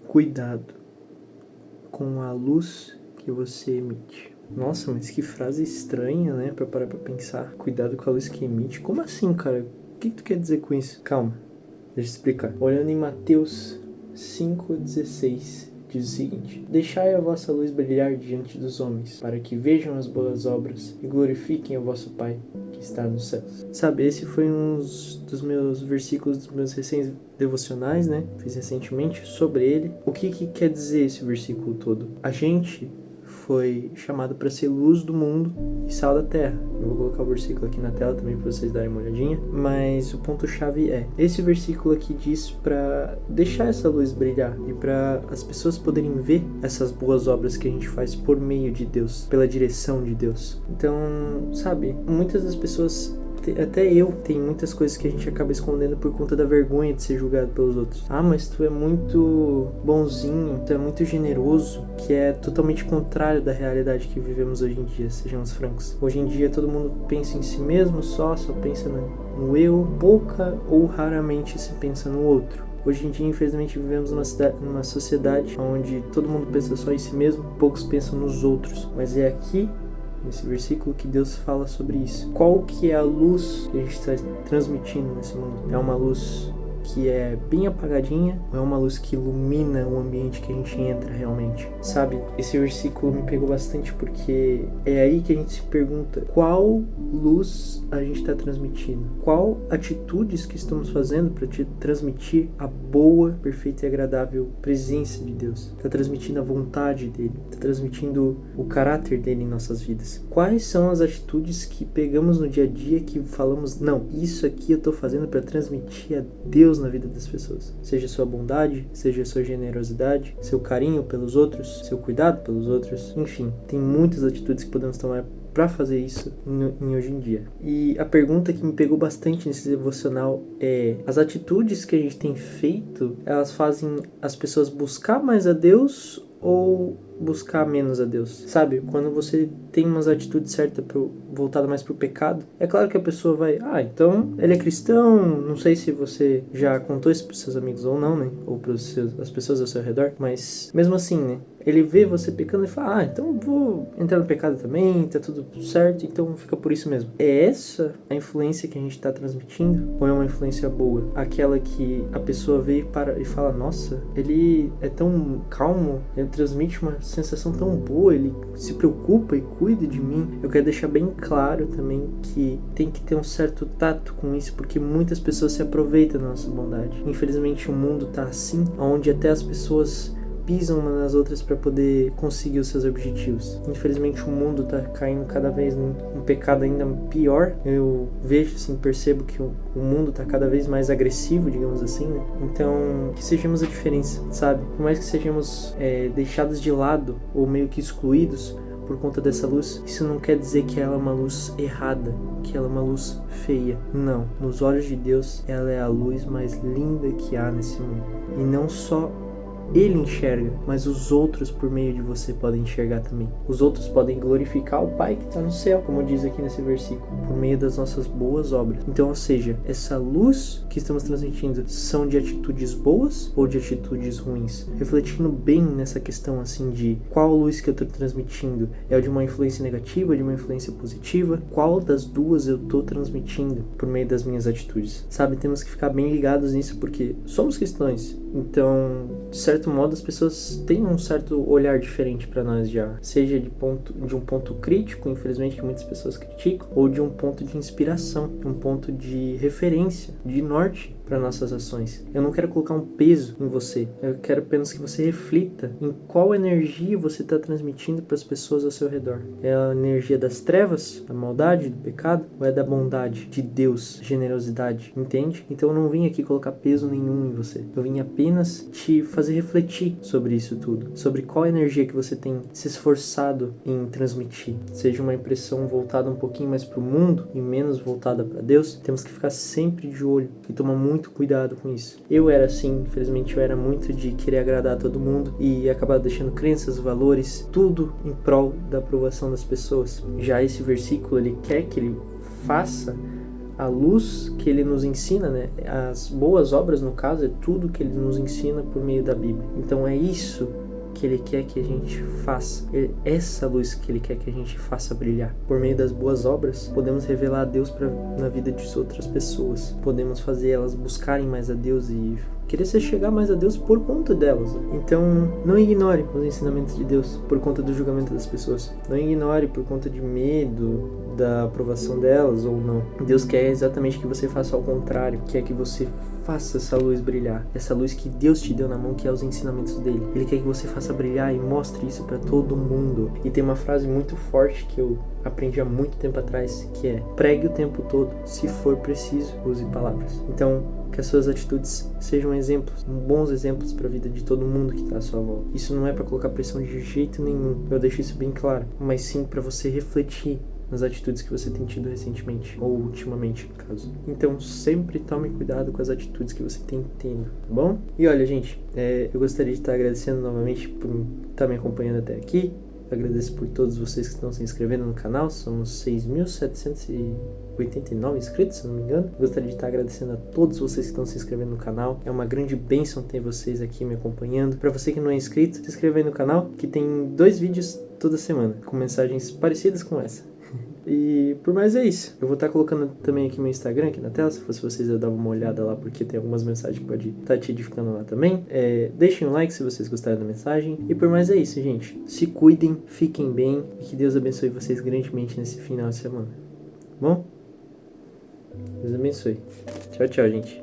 Cuidado com a luz que você emite. Nossa, mas que frase estranha, né? Pra parar pra pensar. Cuidado com a luz que emite. Como assim, cara? O que tu quer dizer com isso? Calma, deixa eu explicar. Olhando em Mateus 5,16, diz o seguinte: Deixai a vossa luz brilhar diante dos homens, para que vejam as boas obras e glorifiquem o vosso Pai que está nos céus. Sabe, esse foi um dos meus versículos dos meus recém-devocionais, né? Fiz recentemente sobre ele. O que quer dizer esse versículo todo? A gente foi chamado para ser luz do mundo e sal da terra. Eu vou colocar o versículo aqui na tela também para vocês darem uma olhadinha, mas o ponto-chave é: esse versículo aqui diz para deixar essa luz brilhar e para as pessoas poderem ver essas boas obras que a gente faz por meio de Deus, pela direção de Deus. Então, sabe, muitas das pessoas, até eu, tem muitas coisas que a gente acaba escondendo por conta da vergonha de ser julgado pelos outros. Ah, mas tu é muito bonzinho, tu é muito generoso, que é totalmente contrário da realidade que vivemos hoje em dia, sejamos francos. Hoje em dia todo mundo pensa em si mesmo só pensa no eu, pouca ou raramente se pensa no outro. Hoje em dia, infelizmente, vivemos numa sociedade onde todo mundo pensa só em si mesmo, poucos pensam nos outros. Mas é aqui, nesse versículo, que Deus fala sobre isso. Qual que é a luz que a gente está transmitindo nesse mundo? É uma luz que é bem apagadinha ou é uma luz que ilumina o ambiente que a gente entra realmente? Sabe, esse versículo me pegou bastante porque é aí que a gente se pergunta qual luz a gente está transmitindo, qual atitudes que estamos fazendo para te transmitir a boa, perfeita e agradável presença de Deus. Está transmitindo a vontade dele, está transmitindo o caráter dele em nossas vidas. Quais são as atitudes que pegamos no dia a dia que falamos, não, isso aqui eu estou fazendo para transmitir a Deus na vida das pessoas, seja sua bondade, seja sua generosidade, seu carinho pelos outros, seu cuidado pelos outros, enfim, tem muitas atitudes que podemos tomar para fazer isso em hoje em dia. E a pergunta que me pegou bastante nesse devocional é: as atitudes que a gente tem feito, elas fazem as pessoas buscar mais a Deus ou buscar menos a Deus? Sabe, quando você tem umas atitudes certas voltada mais pro pecado, é claro que a pessoa vai, então ele é cristão, não sei se você já contou isso pros seus amigos ou não, né, ou as pessoas ao seu redor, mas mesmo assim, né, ele vê você pecando e fala, então vou entrar no pecado também, tá tudo certo, então fica por isso mesmo. É essa a influência que a gente tá transmitindo? Ou é uma influência boa? Aquela que a pessoa vê e fala, nossa, ele é tão calmo, ele transmite uma sensação tão boa, ele se preocupa e cuida de mim. Eu quero deixar bem claro também que tem que ter um certo tato com isso, porque muitas pessoas se aproveitam da nossa bondade. Infelizmente o mundo tá assim, onde até as pessoas pisam umas nas outras para poder conseguir os seus objetivos. Infelizmente o mundo tá caindo cada vez num pecado ainda pior. Eu vejo, assim, percebo que o mundo tá cada vez mais agressivo, digamos assim, né? Então, que sejamos a diferença, sabe? Por mais que sejamos deixados de lado ou meio que excluídos por conta dessa luz, isso não quer dizer que ela é uma luz errada, que ela é uma luz feia. Não, nos olhos de Deus, ela é a luz mais linda que há nesse mundo. E não só ele enxerga, mas os outros por meio de você podem enxergar também. Os outros podem glorificar o Pai que está no céu, como diz aqui nesse versículo, por meio das nossas boas obras. Então, ou seja, essa luz que estamos transmitindo são de atitudes boas ou de atitudes ruins? Refletindo bem nessa questão assim de qual luz que eu estou transmitindo é de uma influência negativa, de uma influência positiva? Qual das duas eu estou transmitindo por meio das minhas atitudes? Sabe, temos que ficar bem ligados nisso porque somos cristãos. Então, de certo modo, as pessoas têm um certo olhar diferente para nós já. Seja de um ponto crítico, infelizmente, que muitas pessoas criticam, ou de um ponto de inspiração, um ponto de referência, de norte para nossas ações. Eu não quero colocar um peso em você. Eu quero apenas que você reflita em qual energia você está transmitindo para as pessoas ao seu redor. É a energia das trevas, da maldade, do pecado, ou é da bondade, de Deus, generosidade, entende? Então eu não vim aqui colocar peso nenhum em você. Eu vim apenas te fazer refletir sobre isso tudo, sobre qual energia que você tem se esforçado em transmitir. Seja uma impressão voltada um pouquinho mais para o mundo e menos voltada para Deus, temos que ficar sempre de olho e tomar muito cuidado com isso. Eu era assim, infelizmente eu era muito de querer agradar a todo mundo e acabar deixando crenças, valores, tudo em prol da aprovação das pessoas. Já esse versículo, ele quer que ele faça a luz que ele nos ensina, né? As boas obras, no caso, é tudo que ele nos ensina por meio da Bíblia. Então é isso que ele quer que a gente faça. Essa luz que ele quer que a gente faça brilhar. Por meio das boas obras, podemos revelar a Deus na vida de outras pessoas. Podemos fazer elas buscarem mais a Deus e querer se chegar mais a Deus por conta delas. Então, não ignore os ensinamentos de Deus por conta do julgamento das pessoas. Não ignore por conta de medo da aprovação delas ou não. Deus quer exatamente que você faça ao contrário. Quer que você faça essa luz brilhar. Essa luz que Deus te deu na mão, que é os ensinamentos dele. Ele quer que você faça brilhar e mostre isso para todo mundo. E tem uma frase muito forte que eu aprendi há muito tempo atrás, que é: pregue o tempo todo, se for preciso, use palavras. Então, que as suas atitudes sejam exemplos, bons exemplos para a vida de todo mundo que está à sua volta. Isso não é para colocar pressão de jeito nenhum, eu deixo isso bem claro, mas sim para você refletir nas atitudes que você tem tido recentemente, ou ultimamente, no caso. Então, sempre tome cuidado com as atitudes que você tem tendo, tá bom? E olha, gente, eu gostaria de estar agradecendo novamente por estar me acompanhando até aqui. Agradeço por todos vocês que estão se inscrevendo no canal. Somos 6.789 inscritos, se não me engano. Gostaria de estar agradecendo a todos vocês que estão se inscrevendo no canal. É uma grande bênção ter vocês aqui me acompanhando. Para você que não é inscrito, se inscreva aí no canal, que tem 2 vídeos toda semana, com mensagens parecidas com essa. E por mais é isso. Eu vou estar colocando também aqui meu Instagram aqui na tela. Se fosse vocês, eu dava uma olhada lá, porque tem algumas mensagens que pode estar te edificando lá também. Deixem um like se vocês gostaram da mensagem. E por mais é isso, gente. Se cuidem, fiquem bem e que Deus abençoe vocês grandemente nesse final de semana. Bom? Deus abençoe. Tchau, tchau, gente.